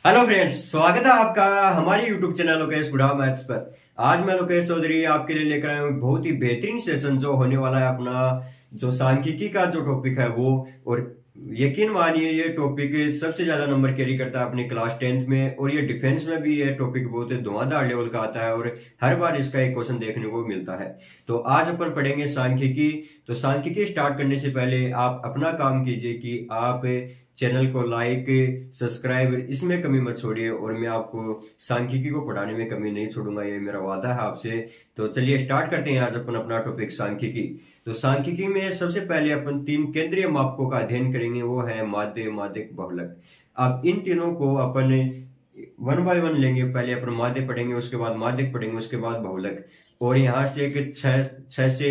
Hello friends, स्वागत है आपका हमारे यूट्यूब चैनल लोकेश गुड़ा मैथ्स पर। आज मैं लोकेश चौधरी आपके लिए लेकर आया हूँ बहुत ही बेहतरीन सेशन जो होने वाला है अपना जो सांख्यिकी का जो टॉपिक है वो। और यकीन मानिए ये टॉपिक सबसे ज्यादा नंबर कैरी करता है अपनी क्लास 10th में, और ये डिफेंस में भी ये टॉपिक बहुत धुआंधार लेवल का आता है और हर बार इसका एक क्वेश्चन देखने को मिलता है। तो आज अपन पढ़ेंगे सांख्यिकी। तो सांख्यिकी स्टार्ट करने से पहले आप अपना काम कीजिए कि आप चैनल को लाइक सब्सक्राइब इसमें कमी मत छोड़िए, और मैं आपको सांख्यिकी को पढ़ाने में कमी नहीं छोड़ूंगा, ये मेरा वादा है आपसे। तो चलिए स्टार्ट करते हैं आज अपन अपना टॉपिक सांख्यिकी। तो सांख्यिकी में सबसे पहले अपन तीन केंद्रीय मापकों का अध्ययन करेंगे, वो है माध्य, माध्यक, बहुलक। अब इन तीनों को अपन वन बाय वन लेंगे। पहले अपन माध्य पढ़ेंगे, उसके बाद माध्यक पढ़ेंगे, उसके बाद बहुलक। और यहाँ से एक छह से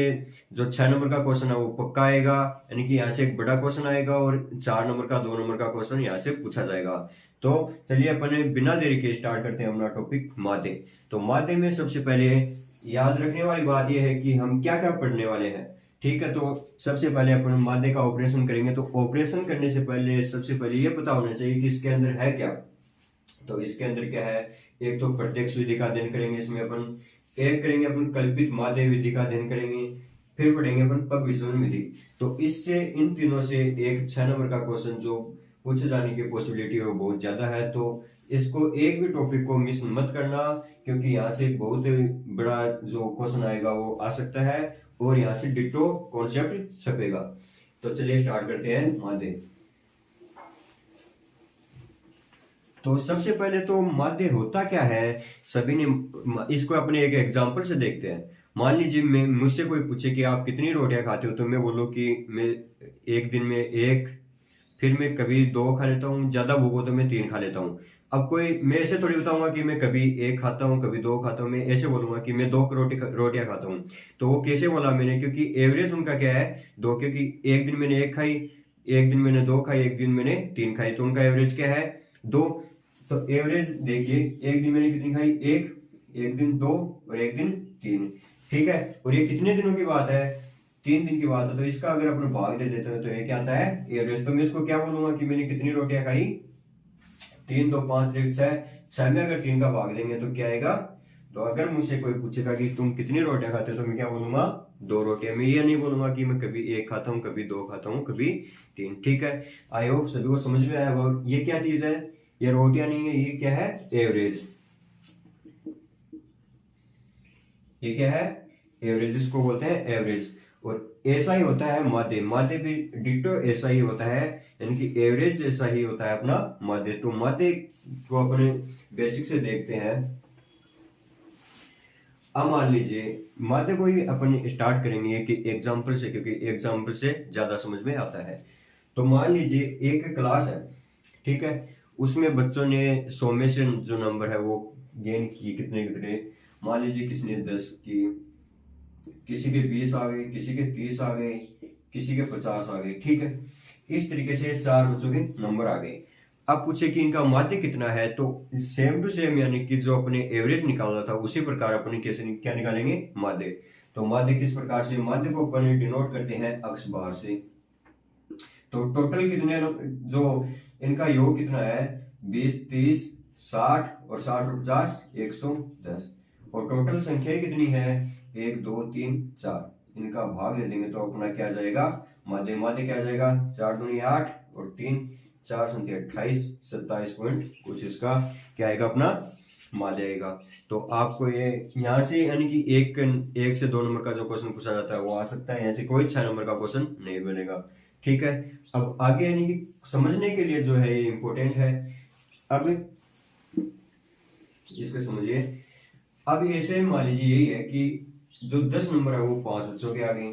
जो 6 नंबर का क्वेश्चन है वो पक्का आएगा, यानी कि यहाँ से एक बड़ा क्वेश्चन आएगा, और 4 नंबर का 2 नंबर का क्वेश्चन यहाँ से पूछा जाएगा। तो चलिए अपन बिना देरी के स्टार्ट करते हैं अपना टॉपिक माध्य। तो माध्य में सबसे पहले याद रखने वाली बात यह है कि हम क्या क्या पढ़ने वाले हैं। ठीक है, तो सबसे पहले अपन माध्य का ऑपरेशन करेंगे। तो ऑपरेशन करने से पहले सबसे पहले ये पता होना चाहिए कि इसके अंदर है क्या। तो इसके अंदर क्या है, एक तो प्रत्यक्ष विधि का अध्ययन करेंगे, इसमें अपन एक करेंगे अपन कल्पित माध्य विधि का अध्ययन करेंगे, फिर पढ़ेंगे अपन पग विसरण विधि। तो इससे इन तीनों से एक 6 नंबर का क्वेश्चन जो पूछे जाने की पॉसिबिलिटी है वो बहुत ज्यादा है। तो इसको एक भी टॉपिक को मिस मत करना, क्योंकि यहाँ से बहुत बड़ा जो क्वेश्चन आएगा वो आ सकता है, और यहाँ से डिटो कॉन्सेप्ट छपेगा। तो चलिए स्टार्ट करते हैं माध्य। तो सबसे पहले तो माध्य होता क्या है, सभी ने इसको अपने एक एग्जांपल से देखते हैं। मान लीजिए मैं मुझसे कोई पूछे कि आप कितनी रोटियां खाते हो, तो मैं बोलूँ कि मैं एक दिन में एक, फिर मैं कभी 2 खा लेता हूँ, ज्यादा भूख हो तो मैं 3 खा लेता हूँ। अब कोई मैं ऐसे थोड़ी बताऊंगा कि मैं कभी 1 खाता हूँ कभी 2 खाता हूँ, मैं ऐसे बोलूंगा कि मैं 2 रोटियां खाता हूँ। तो वो कैसे बोला मैंने, क्योंकि एवरेज उनका क्या है 2, क्योंकि एक दिन मैंने 1 खाई, एक दिन मैंने 2 खाई, एक दिन मैंने 3 खाई, तो उनका एवरेज क्या है 2। तो एवरेज देखिए, एक दिन मैंने कितनी खाई, एक दिन 2 और एक दिन 3। ठीक है, और ये कितने दिनों की बात है, 3 दिन की बात है। तो इसका अगर अपन भाग दे देते हैं तो ये क्या आता है एवरेज। तो मैं इसको क्या बोलूंगा कि मैंने कितनी रोटियां खाई, 3 2 5 1 6, 6 में अगर 3 का भाग देंगे तो क्या आएगा। तो अगर मुझसे कोई पूछेगा कि तुम कितनी रोटियां खाते हो, तो मैं क्या बोलूंगा 2 रोटियां। मैं ये नहीं बोलूंगा कि मैं कभी 1 खाता हूँ, कभी 2 खाता हूँ, कभी 3। ठीक है, आई होप सभी को समझ में आया होगा। ये क्या चीज है, ये रोटियां नहीं है, ये क्या है एवरेज। ये क्या है एवरेज, इसको बोलते हैं एवरेज। और ऐसा ही होता है माध्य, माध्य भी डिटो ऐसा ही होता है, यानी कि एवरेज जैसा ही होता है अपना माध्य। तो माध्य को अपने बेसिक से देखते हैं। अब मान लीजिए माध्य को ही अपन स्टार्ट करेंगे कि एग्जाम्पल से, क्योंकि एग्जाम्पल से ज्यादा समझ में आता है। तो मान लीजिए एक क्लास है, ठीक है, उसमें बच्चों ने 100 में से जो नंबर है वो गेन की कितने कितने। मान लीजिए किसने 10 की, किसी के 20 आ गए, किसी के 30 आ गए, किसी के 50 आ गए। ठीक है, इस तरीके से 4 बच्चों के नंबर आ गए। अब पूछे कि इनका माध्य कितना है, तो सेम टू सेम, यानी कि जो अपने एवरेज निकालना था उसी प्रकार अपने कैसे क्या निकालेंगे माध्य। तो माध्य किस प्रकार से, माध्य को अपन डिनोट करते हैं अक्ष बार से। तो टोटल कितने जो इनका योग कितना है 20 30 60 और 60 और 50 110। और टोटल संख्या कितनी है 1 2 3 4, इनका भाग दे देंगे तो अपना क्या जाएगा माध्य। माध्य क्या जाएगा 4 दूनी 8 और 3 4 संख्या 28 27 पॉइंट कुछ, इसका क्या आएगा अपना माध्य आएगा। तो आपको ये यहाँ से यानी कि एक से 2 नंबर का जो क्वेश्चन पूछा जाता है वो आ सकता है, यहाँ से कोई 6 नंबर का क्वेश्चन नहीं बनेगा। ठीक है, अब आगे यानी कि समझने के लिए जो है ये इंपॉर्टेंट है। अब इसको समझिए। अब ऐसे मान लीजिए यही है कि जो 10 नंबर है वो 5 बच्चों के आ गए,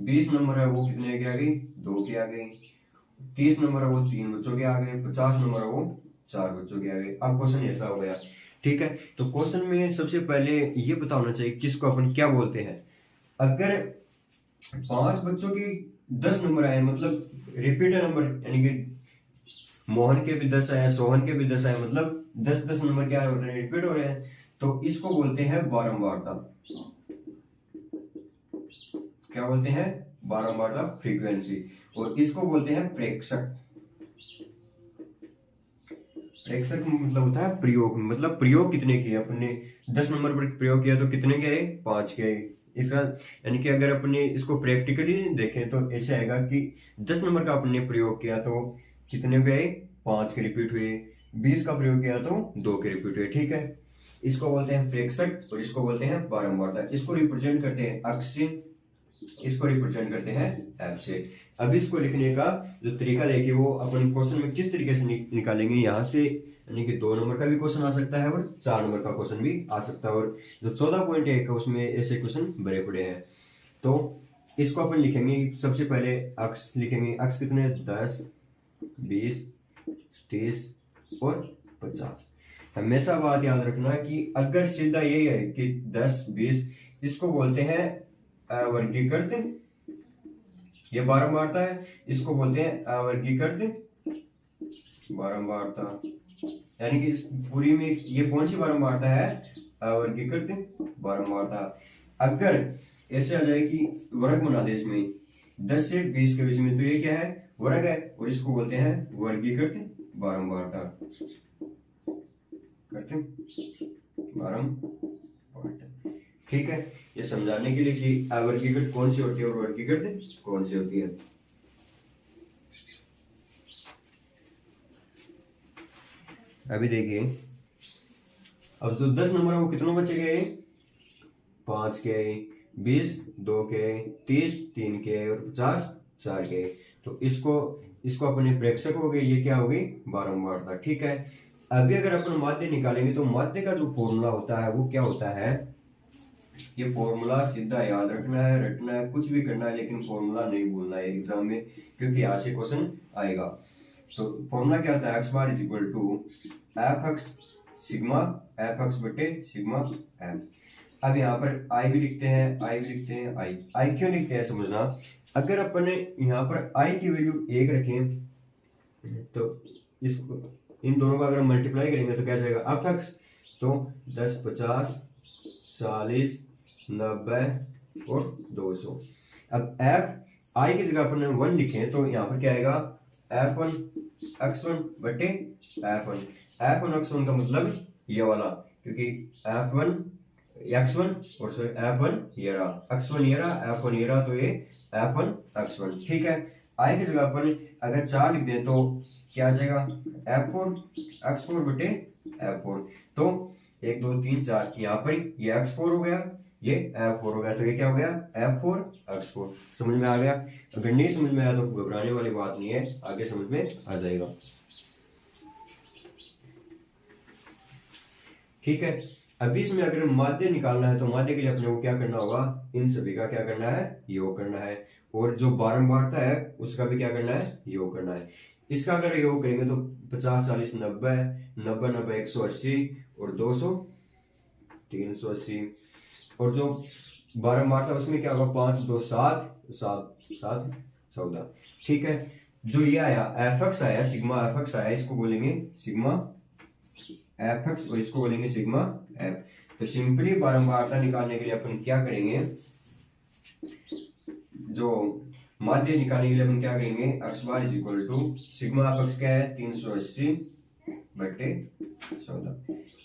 20 नंबर है वो कितने के आ गई 2 के आ गई, 30 नंबर है वो 3 बच्चों के आ गए, 50 नंबर है वो 4 बच्चों के आ गए। अब क्वेश्चन ऐसा हो गया। ठीक है, तो क्वेश्चन में सबसे पहले ये पता होना चाहिए किसको अपन क्या बोलते हैं। अगर 5 बच्चों की 10 नंबर आए, मतलब रिपीटेड नंबर, यानी कि मोहन के भी 10 आए, सोहन के भी 10 आए, मतलब 10 नंबर क्या हो रहे हैं रिपीट हो रहे हैं, तो इसको बोलते हैं बारंबारता। क्या बोलते हैं बारंबारता फ्रीक्वेंसी। और इसको बोलते हैं प्रेक्षक। प्रेक्षक मतलब होता है प्रयोग, मतलब प्रयोग कितने किए अपने 10 नंबर पर प्रयोग किया तो कितने के आए, 5 के आए। इसका यानी कि अगर अपने इसको प्रैक्टिकली देखें तो ऐसे आएगा कि 10 नंबर का अपने प्रयोग किया तो कितने के आए, 5 के रिपीट हुए। 20 का प्रयोग किया तो 2 के रिपीट हुए। ठीक है, इसको बोलते हैं प्रेक्षक और इसको बोलते हैं बारंबारता। इसको रिप्रेजेंट करते हैं अक्ष से, इसको रिप्रेजेंट करते हैं एफ से। अब इसको लिखने का जो तरीका देखिए वो अपन क्वेश्चन में किस तरीके से निकालेंगे यहाँ से, यानी कि 2 नंबर का भी क्वेश्चन आ सकता है और 4 नंबर का क्वेश्चन भी आ सकता है, और जो 14.1 है उसमें ऐसे क्वेश्चन भरे पड़े हैं। तो इसको अपन लिखेंगे, सबसे पहले अक्ष लिखेंगे। अक्ष कितने, 10, 20, 30 और 50। हमेशा बात याद रखना कि अगर सीधा यही है कि 10, 20, इसको बोलते हैं अवर्गीकृत, ये बारंबारता है, इसको बोलते हैं अवर्गीकृत बारंबारता। यानी कि इस पूरी में ये कौन सी बारंबारता है, अवर्गीकृत बारंबारता। अगर ऐसे आ जाए कि वर्ग बना दे इसमें 10 से 20 के बीच में, तो ये क्या है, वर्ग है, और इसको बोलते हैं वर्गीकृत बारंबारता, बारंबारता। ठीक है, ये समझाने के लिए कि अवर्गीकृत कौन सी होती है और वर्गीकृत कौन सी होती है। अभी देखिए, अब जो 10 नंबर है वो कितनों बचे गए, 5 के, 20 2 के, 30 3 के और 50 4 के। तो इसको अपने प्रेक्षक हो गए, ये क्या हो गई, बारंबारता। ठीक है, अभी अगर अपन माध्य निकालेंगे तो माध्य का जो फॉर्मूला होता है वो क्या होता है, ये फॉर्मूला सीधा याद रखना है, रटना है, कुछ भी करना है, लेकिन फॉर्मूला नहीं भूलना है एग्जाम में, क्योंकि यहाँ से क्वेश्चन आएगा। तो फॉर्मूला क्या होता है, x bar is equal to f x sigma f x बटे सिग्मा एफ। अब यहाँ पर आई भी लिखते हैं, आई भी लिखते हैं, आई क्यों लिखते हैं समझना। अगर अपन यहाँ पर आई की वैल्यू 1 रखें तो इसको इन दोनों का अगर मल्टीप्लाई करेंगे तो क्या जाएगा, एफ एक्स। तो 10, 50, 40, 90 और 200। अब एफ आई की जगह अपन 1 लिखें तो यहाँ पर क्या आएगा, F1 x1 बटे F1। F1 x1 का मतलब ये वाला, क्योंकि F1 x1 और सॉरी F1 ये रहा, x1 ये रहा, F1 ये रहा, तो ये F1 x1। ठीक है, आई की जगह अपन अगर 4 लिख दें तो क्या आ जाएगा, F4 x4 बटे F4। तो 1 2 3 4, यहाँ पर ये x4 हो गया, ये F4 हो गया, तो ये क्या हो गया, F4 x4। समझ में आ गया। अगर नहीं समझ में आया तो घबराने वाली बात नहीं है, आगे समझ में आ जाएगा। ठीक है, अब इसमें अगर माध्य निकालना है तो माध्य के लिए अपने को क्या करना होगा, इन सभी का क्या करना है, योग करना है, और जो बारंबारता है उसका भी क्या करना है, योग करना है। इसका अगर योग करेंगे तो 50 40 90 90 90 180 और 200 380, और जो बारंबारता उसमें क्या होगा, 5 2 7 7 7 14। ठीक है, जो ये आया एफ एक्स आया, सिग्मा एफ एक्स आया, इसको बोलेंगे सिग्मा एफ एक्स और इसको बोलेंगे सिग्मा एफ। तो सिंपली बारंबारता निकालने के लिए अपन क्या करेंगे, जो माध्य निकालने के लिए अपन क्या करेंगे, x bar is equal to sigma f x क्या है, 380 बटे 14।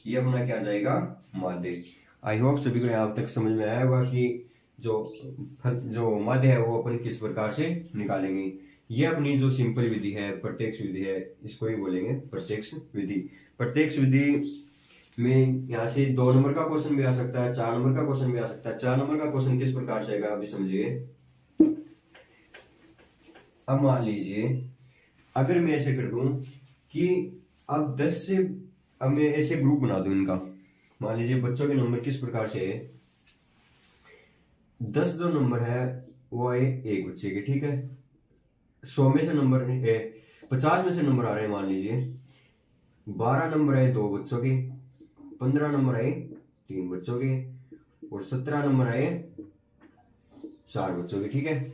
ये अपना क्या जाएगा, माध्य। आई होप सभी को यहाँ तक समझ में आया होगा कि जो माध्य है वो अपन किस प्रकार से निकालेंगे। ये अपनी जो सिंपल विधि है, प्रत्यक्ष विधि है, इसको ही बोलेंगे प्रत्यक्ष विधि। प्रत्यक्ष विधि में यहाँ से 2 नंबर का क्वेश्चन भी आ सकता है, 4 नंबर का क्वेश्चन भी आ सकता है। 4 नंबर का क्वेश्चन किस प्रकार से आएगा अभी समझिए। अब मान लीजिए अगर मैं ऐसे कर दूं कि अब 10 से, अब मैं ऐसे ग्रुप बना दूं इनका, मान लीजिए बच्चों के नंबर किस प्रकार से है, 10 जो नंबर है वो आए एक बच्चे के। ठीक है, 100 में से नंबर 50 में से नंबर आ रहे हैं, मान लीजिए 12 नंबर आए 2 बच्चों के, 15 नंबर आए 3 बच्चों के, और 17 नंबर आए 4 बच्चों के। ठीक है,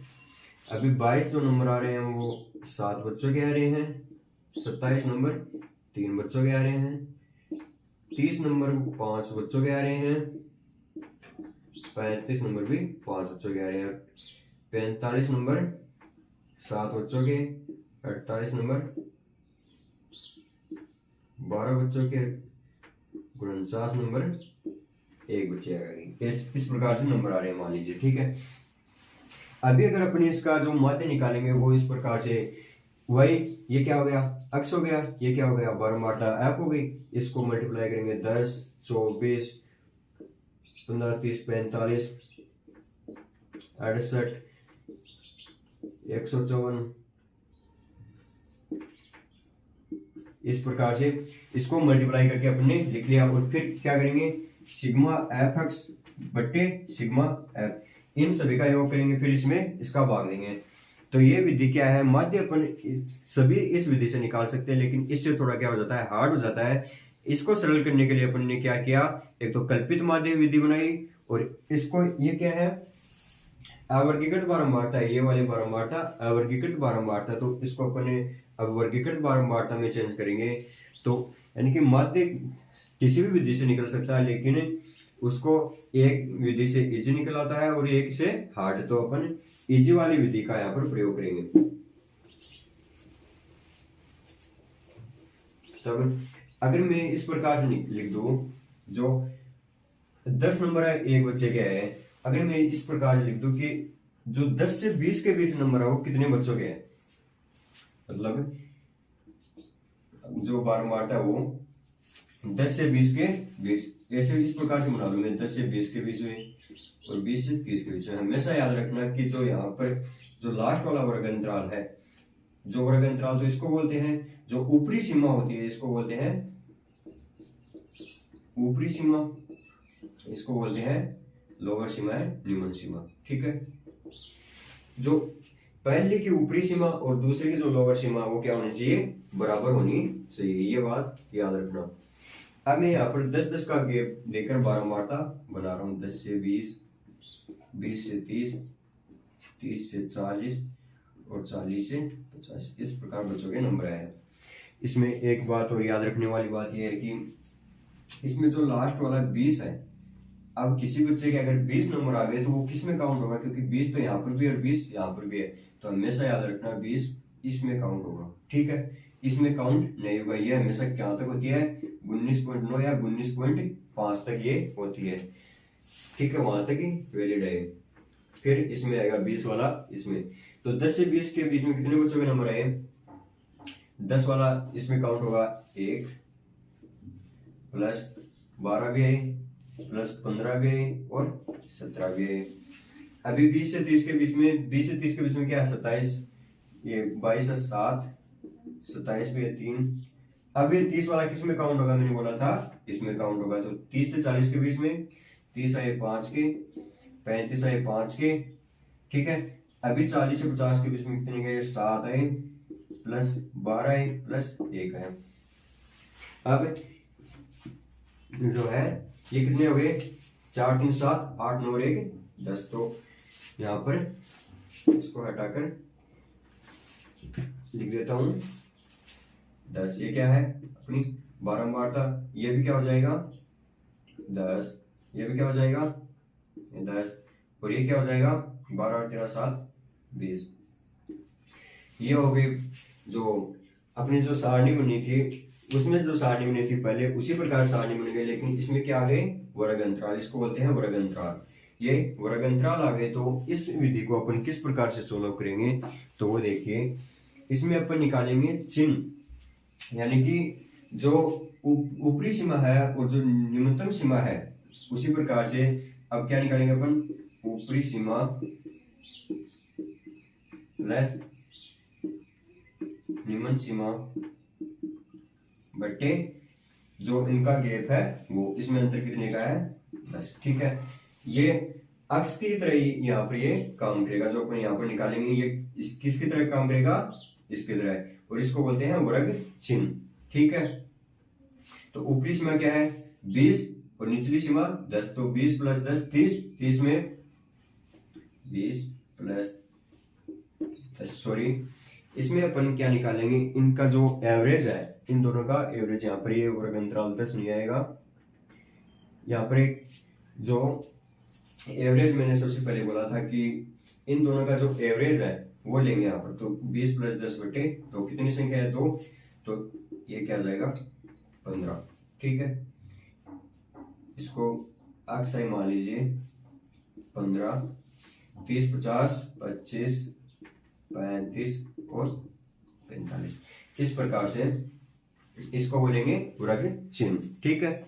अभी 22 जो नंबर आ रहे हैं वो 7 बच्चों के आ रहे हैं, 27 नंबर 3 बच्चों के आ रहे हैं, 30 नंबर 5 बच्चों के आ रहे हैं, 35 नंबर भी 5 बच्चों के आ रहे हैं, 45 नंबर 7 बच्चों के, 48 नंबर 12 बच्चों के 49 नंबर एक बच्चे आएगा। इस प्रकार से नंबर आ रहे हैं मान लीजिए, ठीक है। अभी अगर अपने इसका जो माध्य निकालेंगे वो इस प्रकार से, वही ये क्या हो गया, अक्स हो गया, ये क्या हो गया, बारंबारता एफ हो गई। इसको मल्टीप्लाई करेंगे 10, 24, 15, 30, 45, 68, 154, इस प्रकार से इसको मल्टीप्लाई करके अपने लिख लिया। और फिर क्या करेंगे, सिग्मा एफ एक्स बट्टे सिग्मा एफ, इन सभी का योग करेंगे, फिर इसमें इसका भाग देंगे। तो ये विधि क्या है, माध्य अपन सभी इस विधि से निकाल सकते हैं, लेकिन इससे थोड़ा क्या हो जाता है, हार्ड हो जाता है। इसको सरल करने के लिए अपन ने क्या किया, एक तो कल्पित माध्य विधि बनाई, और इसको ये क्या है, अवर्गीकृत बारंबारता है, ये वाली बारंबारता अवर्गीकृत बारंबारता। तो इसको अपन अब वर्गीकृत बारंबारता में चेंज करेंगे। तो यानी कि माध्य किसी भी विधि से निकल सकता है, लेकिन उसको एक विधि से इजी निकल आता है और एक से हार्ड। तो अपन इजी वाली विधि का यहाँ पर प्रयोग करेंगे। तब अगर मैं इस प्रकार से लिख दूं, जो 10 नंबर है एक बच्चे के है, अगर मैं इस प्रकार से लिख दूं कि जो 10 से 20 के बीच नंबर है वो कितने बच्चों के हैं, मतलब जो बारंबारता है वो 10 से 20 के बीच, ऐसे इस प्रकार से बना लूं मैं, 10 से 20 के बीच में और 20 से 30 के बीच में। हमेशा याद रखना कि जो यहाँ पर जो लास्ट वाला वर्ग अंतराल है, जो वर्ग अंतराल तो इसको बोलते हैं, जो ऊपरी सीमा होती है इसको बोलते हैं ऊपरी सीमा, इसको बोलते हैं लोअर सीमा है निम्न सीमा, ठीक है। जो पहले की ऊपरी सीमा और दूसरे की जो लोअर सीमा वो क्या होनी चाहिए, बराबर होनी चाहिए, ये बात याद रखना। अब मैं यहाँ पर 10-10 का गैप देकर बारंबारता बना रहा हूँ, 10 से 20, 20 से 30, 30 से 40 और 40 से 50, इस प्रकार बच्चों के नंबर आए हैं। इसमें एक बात और याद रखने वाली बात यह है कि इसमें जो लास्ट वाला 20 है, अब किसी बच्चे के अगर 20 नंबर आ गए तो वो किस में काउंट होगा, क्योंकि 20 तो यहाँ पर भी और 20 यहाँ पर भी है, तो हमेशा याद रखना 20 इसमें काउंट होगा, ठीक है। इसमें काउंट नहीं होगा, ये हमेशा क्या तक होती है, 19.9 या 19.5 तक ये होती है, ठीक है, वहां तक ही वैलिड है। फिर इसमें आएगा 20 वाला इसमें, तो 10 से 20 के बीच में कितने बच्चों के नंबर आए, 10 वाला इसमें काउंट होगा 1 प्लस 12 भी है, प्लस 15 भी है और 17 भी है। अभी 20 से 30 के बीच में, 20 से 30 के बीच में क्या है, 27, ये 22 है 7, 27 भी है 3। अब ये 30 वाला किस में काउंट होगा, मैंने बोला था इसमें काउंट होगा। तो 30 से 40 के बीच में 30 आए 5 के, 35 आए 5 के, ठीक है। अभी 40 से 50 के बीच में कितने गए, 7 आए प्लस 12 आए प्लस 1 आए। अब जो है ये कितने हो गए, 4 3 7 8 9 1 10। तो यहाँ पर इसको हटाकर लिख देता हूं 10। ये क्या है अपनी बारंबारता, ये भी क्या हो जाएगा 10, ये भी क्या हो जाएगा 10, और ये क्या हो जाएगा 12 और 13 7 20। ये हो गई जो अपनी जो सारणी बनी थी, उसमें जो सारणी बनी थी पहले उसी प्रकार सारणी बन गई, लेकिन इसमें क्या आ गए, वर्ग अंतराल, इसको बोलते हैं वर्ग अंतराल। ये वर्ग अंतराल आ गए, तो इस विधि को अपन किस प्रकार से सोल्व करेंगे, तो वो देखिए, इसमें अपन निकालेंगे चिन्ह, यानी कि जो ऊपरी सीमा है और जो न्यूनतम सीमा है उसी प्रकार से अब क्या निकालेंगे अपन, ऊपरी सीमा प्लस निम्न सीमा बटे जो इनका गैप है वो, इसमें अंतर कितने का है 10, ठीक है। ये अक्ष की तरह ही यहाँ पर ये काम करेगा, जो अपन यहाँ पर निकालेंगे ये किसकी तरह काम करेगा, इसकी तरह, और इसको बोलते हैं वर्ग चिन्ह, ठीक है। तो ऊपरी सीमा क्या है 20 और निचली सीमा 10, तो 20 प्लस 10 30, 30 में 20 प्लस 10, सॉरी, इसमें अपन क्या निकालेंगे, इनका जो एवरेज है, इन दोनों का एवरेज, यहाँ पर ये वर्ग अंतराल 10 नहीं आएगा, यहाँ पर एक जो एवरेज मैंने सबसे पहले बोला था कि इन दोनों का जो एवरेज है वो लेंगे यहाँ पर, तो 20 प्लस 10 बटे, तो कितनी संख्या है 2, तो ये क्या आ जाएगा 15। ठीक है, इसको अक्साई मान लीजिए 15, 30, 50, 25, 35 और 45। इस प्रकार से इसको बोलेंगे वर्ग चिन्ह। ठीक है,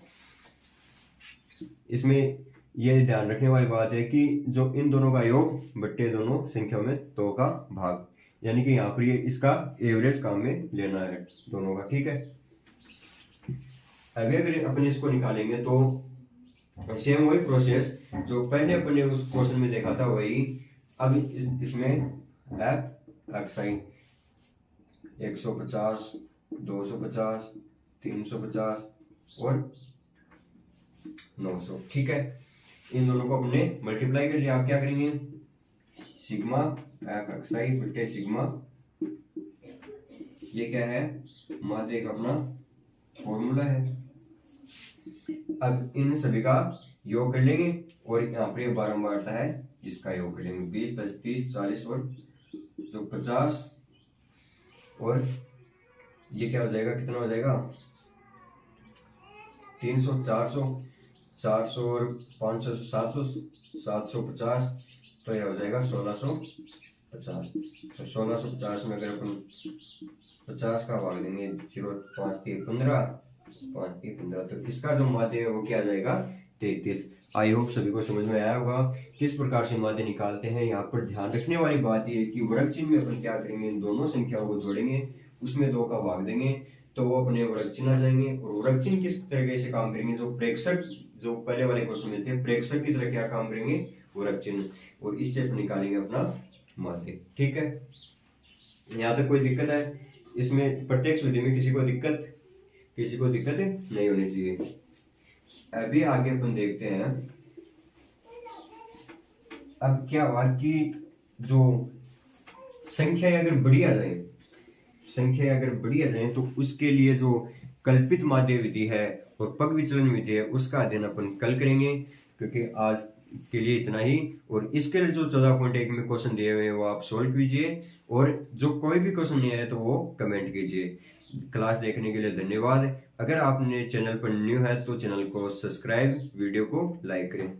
इसमें यह ध्यान रखने वाली बात है कि जो इन दोनों का योग बट्टे दोनों संख्याओं में 2 का भाग, यानी कि यहाँ पर ये इसका एवरेज काम में लेना है दोनों का। ठीक है, अभी अगर अपन इसको निकालेंगे तो सेम वही प्रोसेस जो पहले अपन ने उस क्वेश्चन में देखा था वही। अब इसमें एफ एक्साई 150, 250, 350 और 900। ठीक है, इन दोनों को अपने मल्टीप्लाई कर लिया। आप क्या करेंगे, सिग्मा एफ एक्साई बटे सिग्मा, ये क्या है, माध्य का अपना फॉर्मूला है। अब इन सभी का योग कर लेंगे और यहाँ पर ये बारंबारता है, इसका योग कर लेंगे। 20 + 30 40 और जो 50 और ये क्या हो जाएगा, कितना हो जाएगा, 300, 400, 400 और 500 700, 750, तो यह हो जाएगा 1650। तो 1650 में अगर अपन 50 का भाग देंगे, 0 5 3 15, 5 3 15, तो इसका जो माध्य है वो क्या आ जाएगा, 33। आई होप सभी को समझ में आया होगा किस प्रकार से माध्य निकालते हैं। यहाँ पर ध्यान रखने वाली बात यह है कि वर्ग चिन्ह में अपन क्या करेंगे, इन दोनों संख्याओं को जोड़ेंगे, उसमें 2 का भाग देंगे तो वो अपने वर्ग चिन्ह आ जाएंगे। और वर्ग चिन्ह किस तरीके से काम करेंगे, जो प्रेक्षक जो पहले वाले क्वेश्चन में थे प्रेक्षक की तरह क्या काम करेंगे, वर्ग चिन्ह, और इससे अपन निकालेंगे अपना माध्य। ठीक है, यहाँ तक कोई दिक्कत है इसमें, प्रत्येक विधि में किसी को दिक्कत नहीं होनी चाहिए। अभी आगे अपन देखते हैं। अब क्या हुआ कि जो संख्या अगर बढ़ी आ जाए तो उसके लिए जो कल्पित माध्य विधि है और पग विचलन विधि है उसका अध्ययन अपन कल करेंगे, क्योंकि आज के लिए इतना ही। और इसके लिए जो 14.1 में क्वेश्चन दिए हुए हैं वो आप सोल्व कीजिए, और जो कोई भी क्वेश्चन नहीं आया तो वो कमेंट कीजिए। क्लास देखने के लिए धन्यवाद। अगर आपने चैनल पर न्यू है तो चैनल को सब्सक्राइब, वीडियो को लाइक करें।